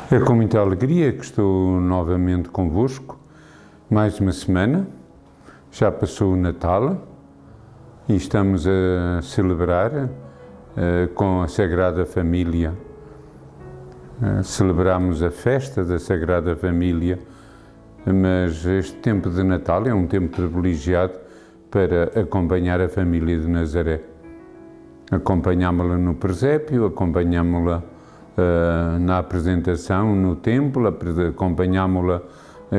É com muita alegria que estou novamente convosco, mais uma semana. Já passou o Natal e estamos a celebrar com a Sagrada Família. Celebramos a festa da Sagrada Família, mas este tempo de Natal é um tempo privilegiado para acompanhar a família de Nazaré. Acompanhámo-la no presépio, acompanhámo-la na apresentação no templo, acompanhámo-la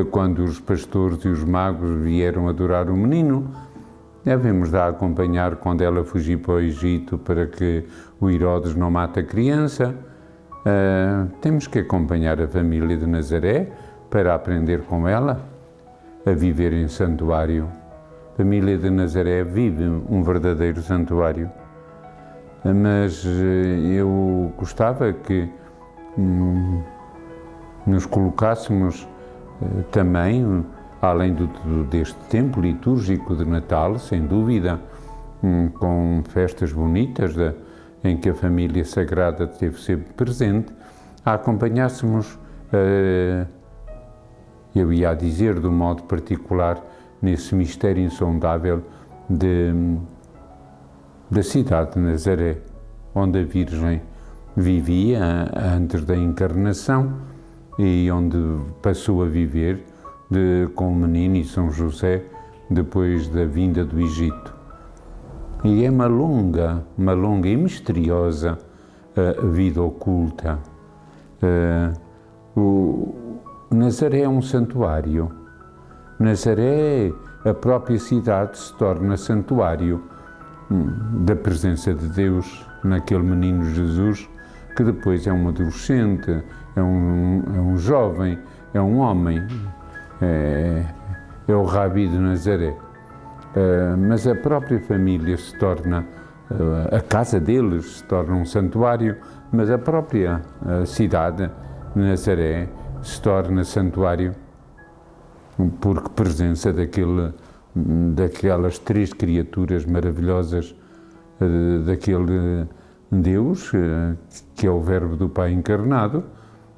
quando os pastores e os magos vieram adorar o menino. Devemos dar a acompanhar quando ela fugiu para o Egito para que o Herodes não mate a criança. Temos que acompanhar a família de Nazaré para aprender com ela a viver em santuário. A família de Nazaré vive um verdadeiro santuário. Mas eu gostava que nos colocássemos também, além deste tempo litúrgico de Natal, sem dúvida, com festas bonitas em que a família sagrada esteve sempre presente, a acompanhássemos, eu ia dizer de um modo particular, nesse mistério insondável da cidade de Nazaré, onde a Virgem vivia antes da encarnação e onde passou a viver com o menino e São José depois da vinda do Egito. E é uma longa e misteriosa vida oculta. Nazaré é um santuário. Nazaré, a própria cidade, se torna santuário da presença de Deus naquele menino Jesus, que depois é um adolescente, é um jovem, é um homem, é o Rabi de Nazaré. Mas a própria família se torna, a casa deles se torna um santuário, mas a própria cidade de Nazaré se torna santuário porque presença daquelas três criaturas maravilhosas, daquele Deus, que é o Verbo do Pai encarnado,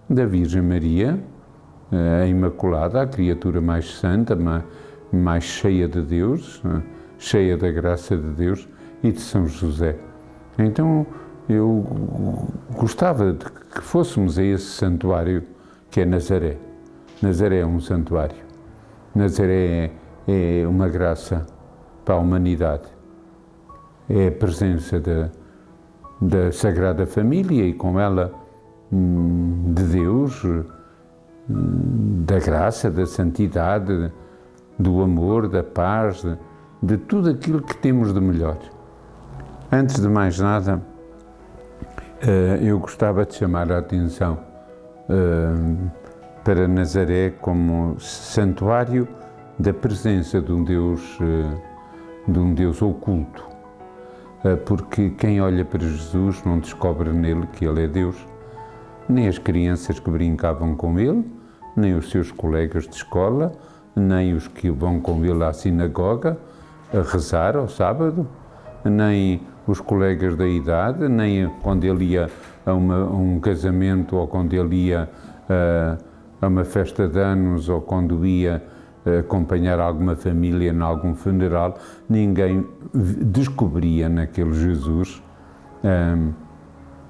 da Virgem Maria, a Imaculada, a criatura mais santa, mais cheia de Deus, cheia da graça de Deus, e de São José. Então, eu gostava de que fôssemos a esse santuário que é Nazaré. Nazaré é um santuário. Nazaré é uma graça para a humanidade. É a presença da Sagrada Família e com ela de Deus, da graça, da santidade, do amor, da paz, de tudo aquilo que temos de melhor. Antes de mais nada, eu gostava de chamar a atenção para Nazaré como santuário da presença de um Deus oculto, porque quem olha para Jesus não descobre nele que ele é Deus, nem as crianças que brincavam com ele, nem os seus colegas de escola, nem os que vão com ele à sinagoga a rezar ao sábado, nem os colegas da idade, nem quando ele ia a um casamento ou quando ele ia a uma festa de anos ou quando ia acompanhar alguma família em algum funeral, ninguém descobria naquele Jesus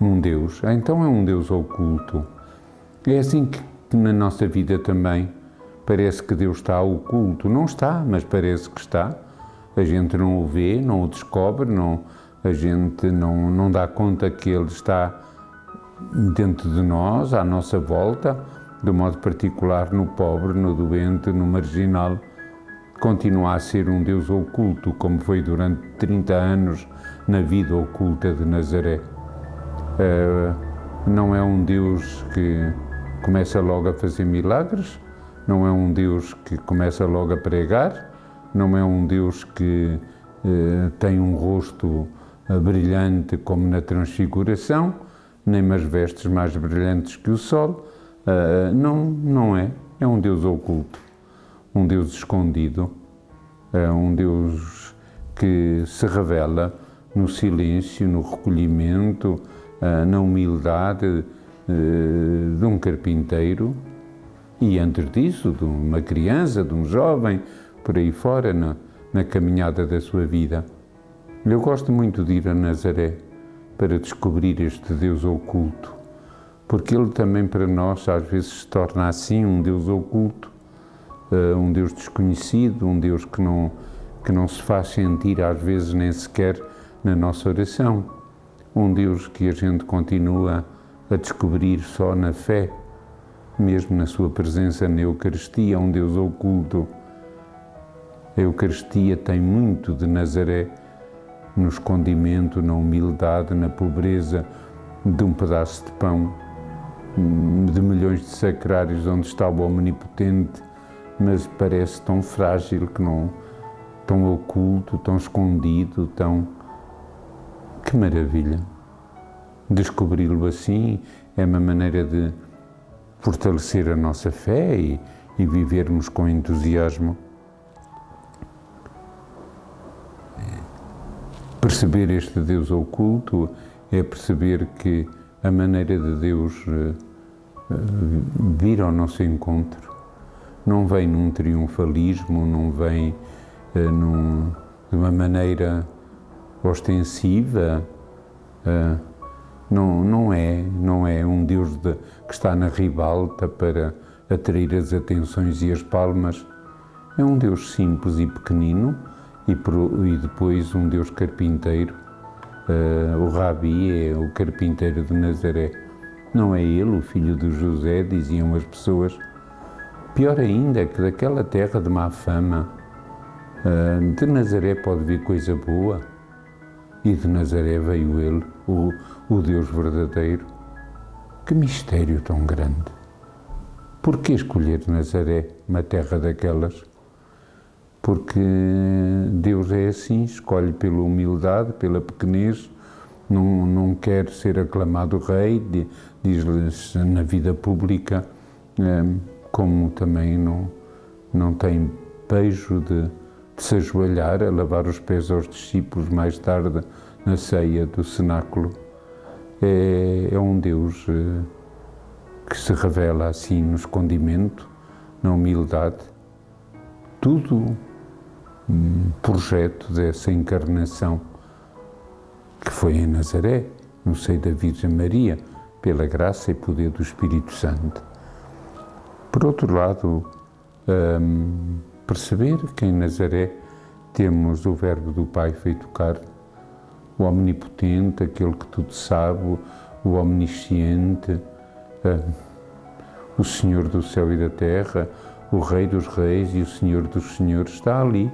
um Deus. Então é um Deus oculto. É assim que na nossa vida também parece que Deus está oculto. Não está, mas parece que está. A gente não o vê, não o descobre, a gente não dá conta que Ele está dentro de nós, à nossa volta, de modo particular no pobre, no doente, no marginal. Continua a ser um Deus oculto, como foi durante 30 anos na vida oculta de Nazaré. Não é um Deus que começa logo a fazer milagres, não é um Deus que começa logo a pregar, não é um Deus que tem um rosto brilhante como na Transfiguração, nem umas vestes mais brilhantes que o sol. Não é. É um Deus oculto, um Deus escondido, um Deus que se revela no silêncio, no recolhimento, na humildade, de um carpinteiro e antes disso de uma criança, de um jovem, por aí fora na caminhada da sua vida. Eu gosto muito de ir a Nazaré para descobrir este Deus oculto, porque Ele também para nós às vezes se torna assim um Deus oculto, um Deus desconhecido, um Deus que não se faz sentir às vezes nem sequer na nossa oração, um Deus que a gente continua a descobrir só na fé, mesmo na sua presença na Eucaristia, um Deus oculto. A Eucaristia tem muito de Nazaré no escondimento, na humildade, na pobreza de um pedaço de pão, de milhões de sacrários onde está o Omnipotente, mas parece tão frágil, tão oculto, tão escondido, Que maravilha! Descobri-lo assim é uma maneira de fortalecer a nossa fé e vivermos com entusiasmo. Perceber este Deus oculto é perceber que a maneira de Deus vir ao nosso encontro não vem num triunfalismo, não vem de uma maneira ostensiva, não é um Deus que está na ribalta para atrair as atenções e as palmas. É um Deus simples e pequenino e depois um Deus carpinteiro. O Rabi é o carpinteiro de Nazaré. Não é ele o filho de José, diziam as pessoas. Pior ainda é que daquela terra de má fama, de Nazaré pode vir coisa boa. E de Nazaré veio ele, o Deus verdadeiro. Que mistério tão grande! Por que escolher Nazaré, uma terra daquelas? Porque Deus é assim, escolhe pela humildade, pela pequenez, não quer ser aclamado rei, diz-lhes na vida pública, como também não tem pejo de se ajoelhar a lavar os pés aos discípulos mais tarde na ceia do cenáculo. É um Deus que se revela assim no escondimento, na humildade, tudo um projeto dessa encarnação que foi em Nazaré, no seio da Virgem Maria, pela graça e poder do Espírito Santo. Por outro lado, perceber que em Nazaré temos o Verbo do Pai feito carne, o Omnipotente, aquele que tudo sabe, o Omnisciente, o Senhor do céu e da terra, o Rei dos reis e o Senhor dos senhores está ali,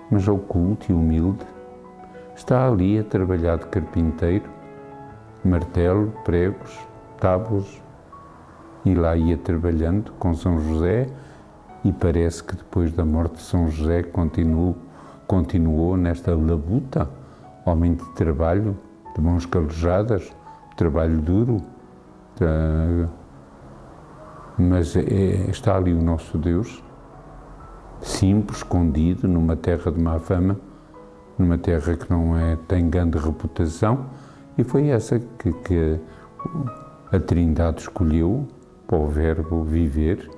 mas oculto e humilde, está ali a trabalhar de carpinteiro, martelo, pregos, tábuas, e lá ia trabalhando com São José, e parece que depois da morte de São José continuou nesta labuta, homem de trabalho, de mãos calejadas, trabalho duro, mas está ali o nosso Deus, simples, escondido, numa terra de má fama, numa terra que não tem grande reputação, e foi essa que a Trindade escolheu para o Verbo viver,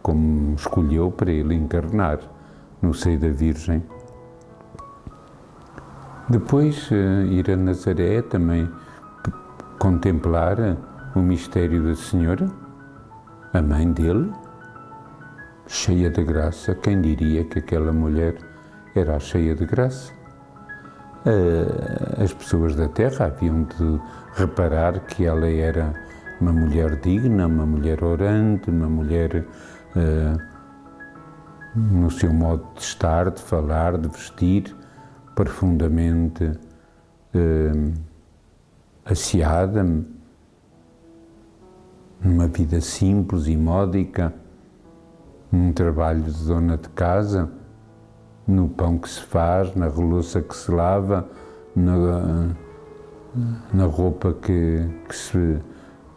como escolheu para ele encarnar no seio da Virgem. Depois ir a Nazaré também contemplar o mistério da Senhora, a mãe dele, cheia de graça. Quem diria que aquela mulher era cheia de graça? As pessoas da terra haviam de reparar que ela era uma mulher digna, uma mulher orante, uma mulher no seu modo de estar, de falar, de vestir, profundamente aciada, numa vida simples e módica, num trabalho de dona de casa, no pão que se faz, na louça que se lava, na roupa que se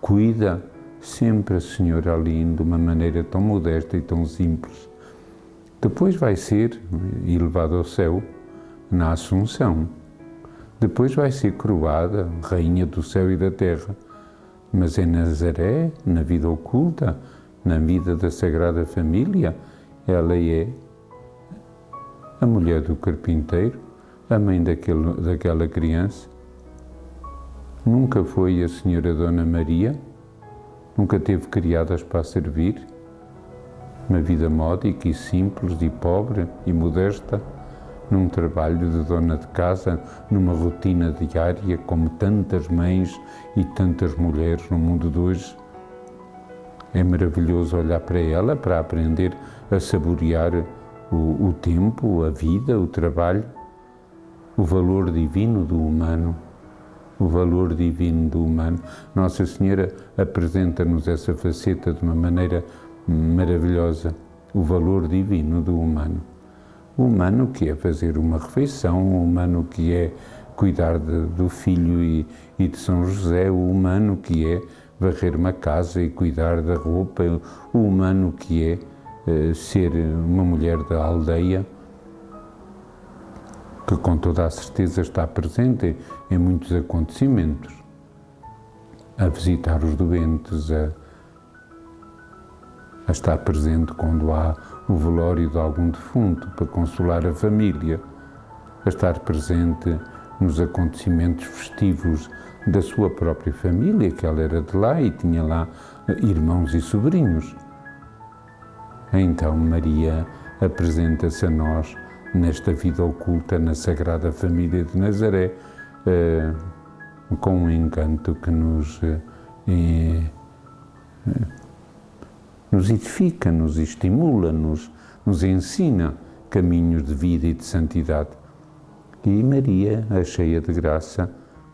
cuida, sempre a Senhora ali de uma maneira tão modesta e tão simples. Depois vai ser elevada ao céu na Assunção. Depois vai ser coroada Rainha do céu e da terra Mas em Nazaré, na vida oculta, na vida da Sagrada Família, ela é a mulher do carpinteiro, a mãe daquela criança. Nunca foi a Senhora Dona Maria, nunca teve criadas para servir, uma vida módica e simples e pobre e modesta, num trabalho de dona de casa, numa rotina diária, como tantas mães e tantas mulheres no mundo de hoje. É maravilhoso olhar para ela, para aprender a saborear o tempo, a vida, o trabalho, o valor divino do humano. O valor divino do humano. Nossa Senhora apresenta-nos essa faceta de uma maneira maravilhosa, o valor divino do humano. O humano que é fazer uma refeição, o humano que é cuidar do filho e de São José, o humano que é varrer uma casa e cuidar da roupa, o humano que é ser uma mulher da aldeia, que com toda a certeza está presente em muitos acontecimentos, a visitar os doentes, a estar presente quando há o velório de algum defunto, para consolar a família, a estar presente nos acontecimentos festivos da sua própria família, que ela era de lá e tinha lá irmãos e sobrinhos. Então Maria apresenta-se a nós nesta vida oculta na Sagrada Família de Nazaré, com um encanto que nos edifica, nos estimula, nos ensina caminhos de vida e de santidade. E Maria, a cheia de graça,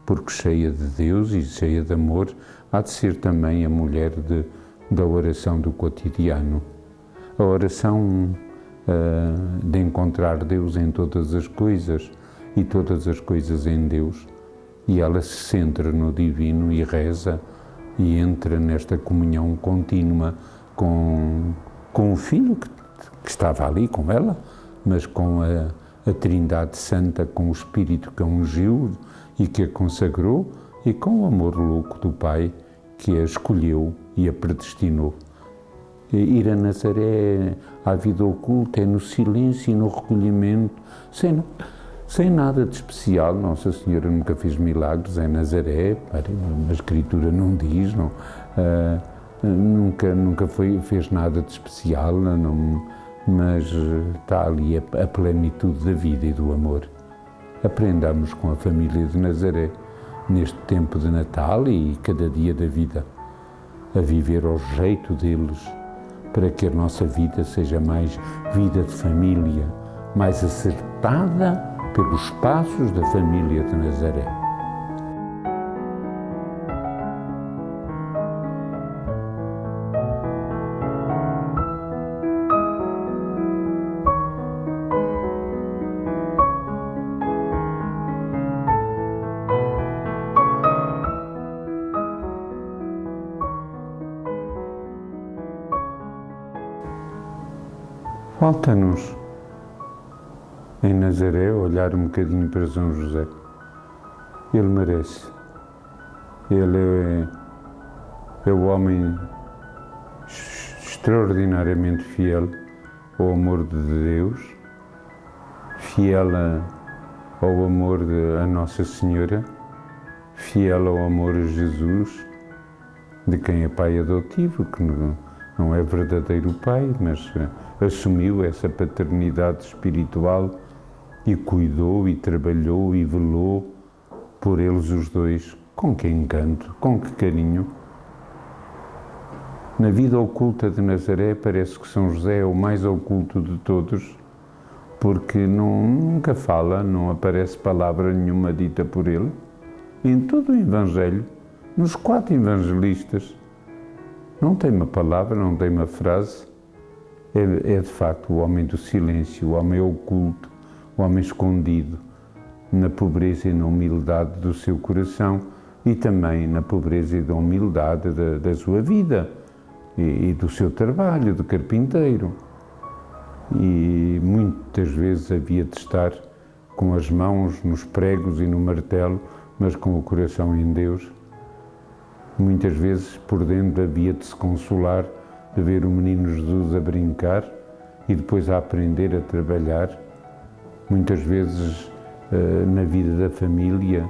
porque cheia de Deus e cheia de amor, há de ser também a mulher da oração do cotidiano. A oração de encontrar Deus em todas as coisas e todas as coisas em Deus. E ela se centra no divino e reza e entra nesta comunhão contínua com o Filho que estava ali com ela, mas com a Trindade Santa, com o Espírito que a ungiu e que a consagrou, e com o amor louco do Pai que a escolheu e a predestinou. Ir a Nazaré, à vida oculta, é no silêncio e no recolhimento, sem nada de especial. Nossa Senhora nunca fez milagres em Nazaré, a Escritura não diz, nunca fez nada de especial, mas está ali a plenitude da vida e do amor. Aprendamos com a família de Nazaré, neste tempo de Natal e cada dia da vida, a viver ao jeito deles, para que a nossa vida seja mais vida de família, mais acertada pelos passos da família de Nazaré. Falta-nos, em Nazaré, olhar um bocadinho para São José. Ele merece. Ele é o homem extraordinariamente fiel ao amor de Deus, fiel ao amor a Nossa Senhora, fiel ao amor a Jesus, de quem é pai adotivo, que não é verdadeiro pai, mas assumiu essa paternidade espiritual e cuidou e trabalhou e velou por eles os dois. Com que encanto, com que carinho. Na vida oculta de Nazaré parece que São José é o mais oculto de todos, porque nunca fala, não aparece palavra nenhuma dita por ele. Em todo o Evangelho, nos 4 evangelistas, não tem uma palavra, não tem uma frase. É de facto o homem do silêncio, o homem oculto, o homem escondido, na pobreza e na humildade do seu coração e também na pobreza e na humildade da sua vida e do seu trabalho de carpinteiro. E muitas vezes havia de estar com as mãos nos pregos e no martelo, mas com o coração em Deus. Muitas vezes por dentro havia de se consolar de ver o menino Jesus a brincar e depois a aprender a trabalhar. Muitas vezes na vida da família,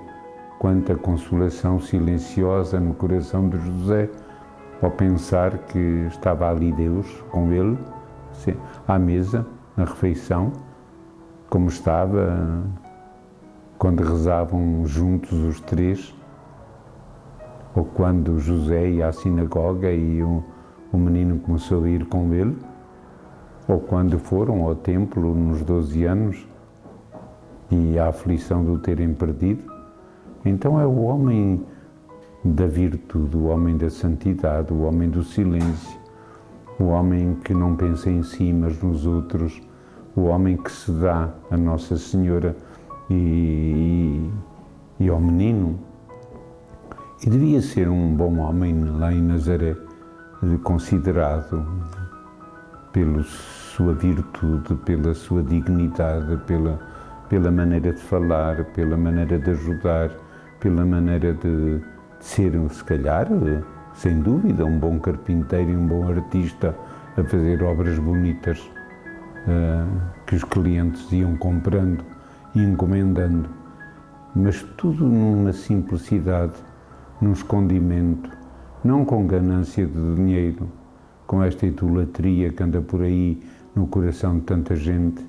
quanta consolação silenciosa no coração de José, ao pensar que estava ali Deus com ele, à mesa, na refeição, como estava quando rezavam juntos os três, ou quando José ia à sinagoga e o menino começou a ir com ele, ou quando foram ao templo nos 12 anos e a aflição de o terem perdido. Então é o homem da virtude, o homem da santidade, o homem do silêncio, o homem que não pensa em si, mas nos outros, o homem que se dá a Nossa Senhora e ao menino. E devia ser um bom homem lá em Nazaré, considerado pela sua virtude, pela sua dignidade, pela maneira de falar, pela maneira de ajudar, pela maneira de ser, se calhar, sem dúvida, um bom carpinteiro e um bom artista a fazer obras bonitas que os clientes iam comprando e encomendando, mas tudo numa simplicidade, num escondimento, não com ganância de dinheiro, com esta idolatria que anda por aí no coração de tanta gente,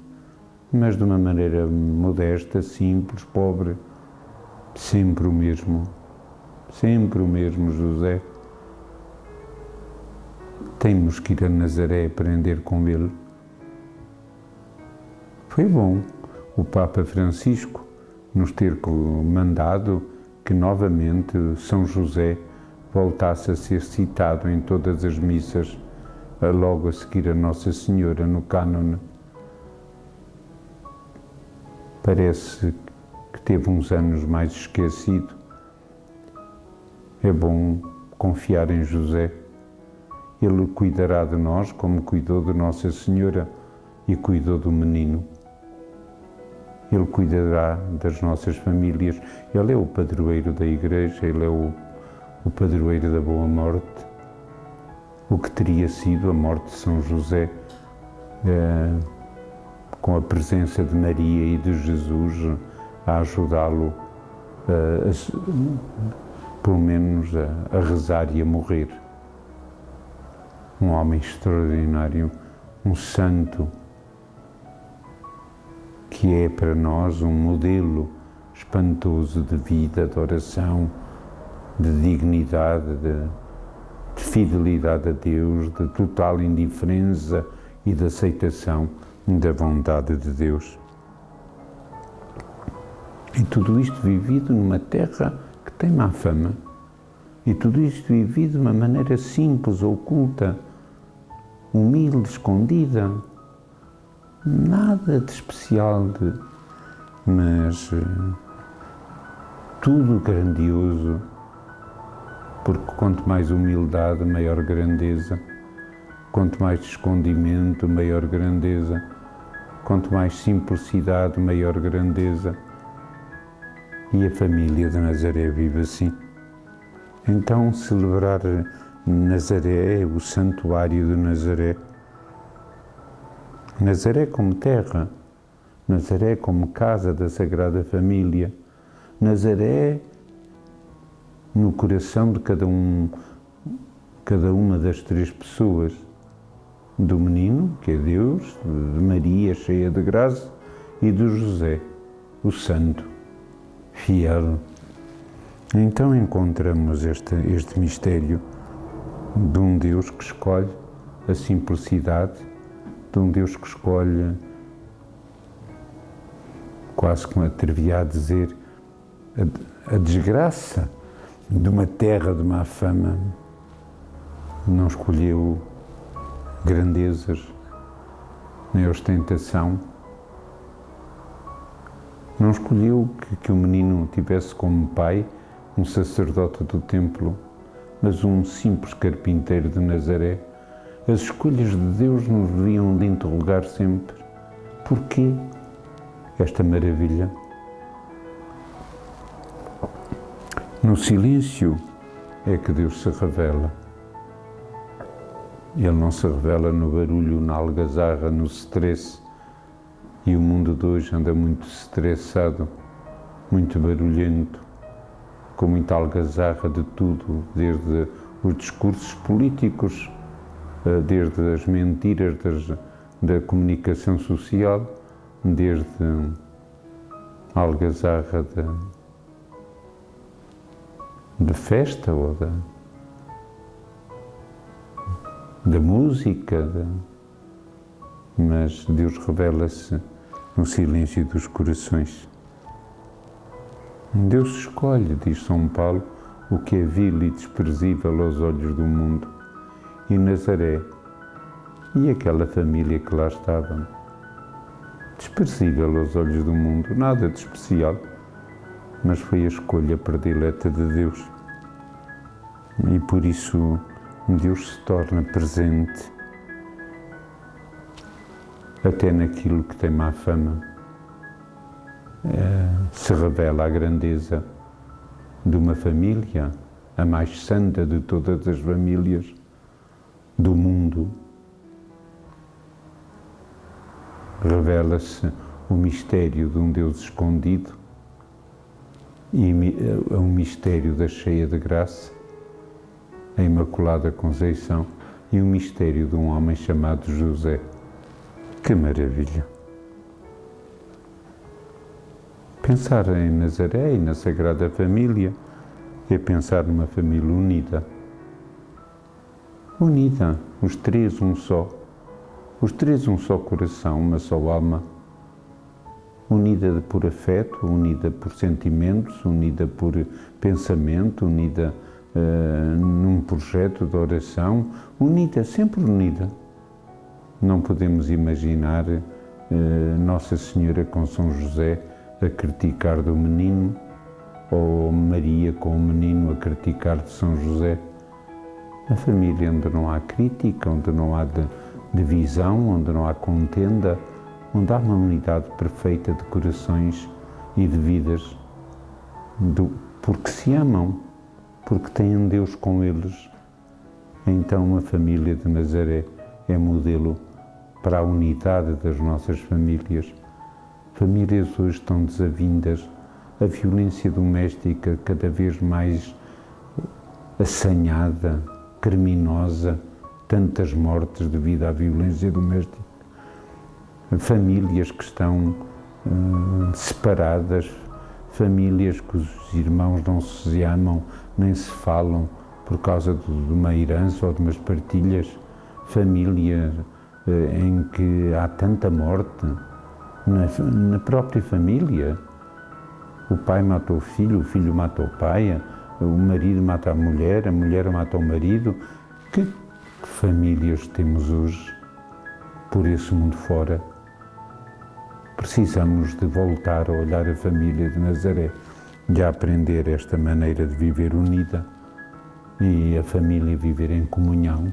mas de uma maneira modesta, simples, pobre, sempre o mesmo José. Temos que ir a Nazaré aprender com ele. Foi bom o Papa Francisco nos ter mandado que novamente São José voltasse a ser citado em todas as missas, logo a seguir a Nossa Senhora no cânone. Parece que teve uns anos mais esquecido. É bom confiar em José. Ele cuidará de nós como cuidou de Nossa Senhora e cuidou do menino. Ele cuidará das nossas famílias. Ele é o padroeiro da Igreja, ele é o padroeiro da boa morte. O que teria sido a morte de São José, com a presença de Maria e de Jesus a ajudá-lo, pelo menos a rezar e a morrer. Um homem extraordinário, um santo, que é para nós um modelo espantoso de vida, de oração, de dignidade, de fidelidade a Deus, de total indiferença e de aceitação da vontade de Deus. E tudo isto vivido numa terra que tem má fama, e tudo isto vivido de uma maneira simples, oculta, humilde, escondida, nada de especial, mas tudo grandioso, porque quanto mais humildade, maior grandeza, quanto mais escondimento, maior grandeza, quanto mais simplicidade, maior grandeza. E a família de Nazaré vive assim. Então, celebrar Nazaré, o santuário de Nazaré, Nazaré como terra, Nazaré como casa da Sagrada Família, Nazaré no coração de cada uma das três pessoas, do menino, que é Deus, de Maria, cheia de graça, e do José, o santo, fiel. Então encontramos este mistério de um Deus que escolhe a simplicidade, de um Deus que escolhe, quase como atrevi a dizer, a desgraça de uma terra de má fama. Não escolheu grandezas, nem ostentação. Não escolheu que o menino tivesse como pai um sacerdote do templo, mas um simples carpinteiro de Nazaré. As escolhas de Deus nos deviam de interrogar sempre. Porquê esta maravilha? No silêncio é que Deus se revela. Ele não se revela no barulho, na algazarra, no stress. E o mundo de hoje anda muito estressado, muito barulhento, com muita algazarra de tudo, desde os discursos políticos, desde as mentiras da comunicação social, desde a algazarra de festa ou da música, mas Deus revela-se no silêncio dos corações. Deus escolhe, diz São Paulo, o que é vil e desprezível aos olhos do mundo. E Nazaré, e aquela família que lá estava, desprezível aos olhos do mundo, nada de especial, mas foi a escolha predileta de Deus. E por isso Deus se torna presente até naquilo que tem má fama. Se revela a grandeza de uma família, a mais santa de todas as famílias do mundo. Revela-se o mistério de um Deus escondido e o mistério da cheia de graça, a Imaculada Conceição, e o mistério de um homem chamado José. Que maravilha! Pensar em Nazaré e na Sagrada Família é pensar numa família unida. Unida, os três um só. Os três um só coração, uma só alma. Unida por afeto, unida por sentimentos, unida por pensamento, unida num projeto de oração, unida, sempre unida. Não podemos imaginar Nossa Senhora com São José a criticar do menino, ou Maria com o menino a criticar de São José. A família onde não há crítica, onde não há divisão, onde não há contenda, onde há uma unidade perfeita de corações e de vidas, porque se amam, porque têm Deus com eles. Então a família de Nazaré é modelo para a unidade das nossas famílias. Famílias hoje estão desavindas, a violência doméstica cada vez mais assanhada, criminosa, tantas mortes devido à violência doméstica. Famílias que estão separadas, famílias que os irmãos não se amam, nem se falam por causa de uma herança ou de umas partilhas, famílias em que há tanta morte na própria família. O pai mata o filho mata o pai, o marido mata a mulher mata o marido. Que famílias temos hoje por esse mundo fora? Precisamos de voltar a olhar a família de Nazaré e a aprender esta maneira de viver unida e a família viver em comunhão.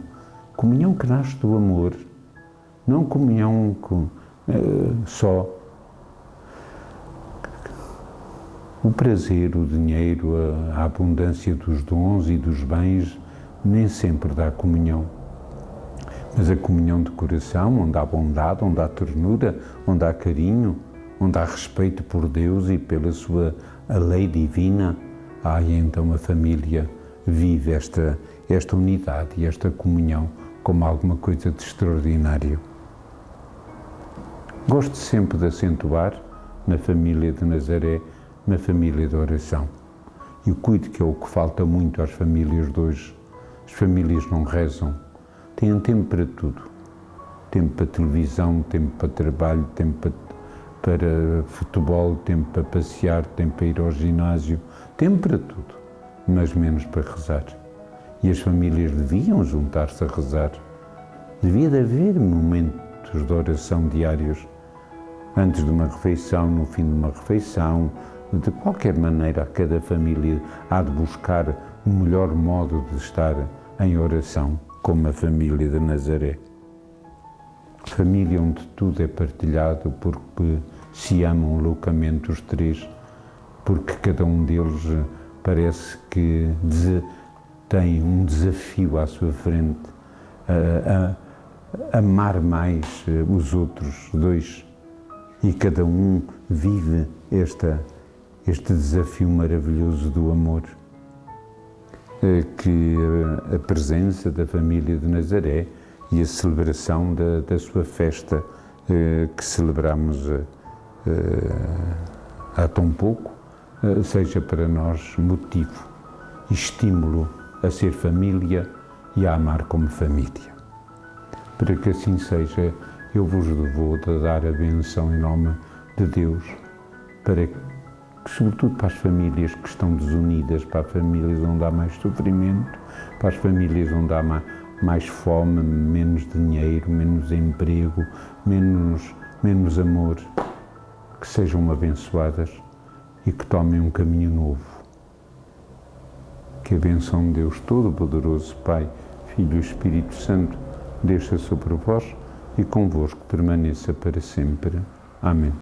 Comunhão que nasce do amor, não comunhão só o prazer, o dinheiro, a abundância dos dons e dos bens nem sempre dá comunhão. Mas a comunhão de coração, onde há bondade, onde há ternura, onde há carinho, onde há respeito por Deus e pela sua lei divina, então a família vive esta unidade e esta comunhão como alguma coisa de extraordinário. Gosto sempre de acentuar na família de Nazaré, na família de oração. E cuido que é o que falta muito às famílias de hoje. As famílias não rezam, têm tempo para tudo. Tempo para televisão, tempo para trabalho, tempo para futebol, tempo para passear, tempo para ir ao ginásio, tempo para tudo, mas menos para rezar. E as famílias deviam juntar-se a rezar. Devia de haver momentos de oração diários, antes de uma refeição, no fim de uma refeição. De qualquer maneira, cada família há de buscar o melhor modo de estar em oração, como a família de Nazaré. Família onde tudo é partilhado, porque se amam loucamente os três, porque cada um deles parece que tem um desafio à sua frente, a amar mais os outros dois, e cada um vive este desafio maravilhoso do amor, que a presença da família de Nazaré e a celebração da sua festa que celebramos há tão pouco, seja para nós motivo e estímulo a ser família e a amar como família. Para que assim seja, eu vos vou dar a benção em nome de Deus, para que, sobretudo para as famílias que estão desunidas, para as famílias onde há mais sofrimento, para as famílias onde há mais fome, menos dinheiro, menos emprego, menos amor, que sejam abençoadas e que tomem um caminho novo. Que a benção de Deus Todo-Poderoso, Pai, Filho e Espírito Santo, desça sobre vós e convosco permaneça para sempre. Amém.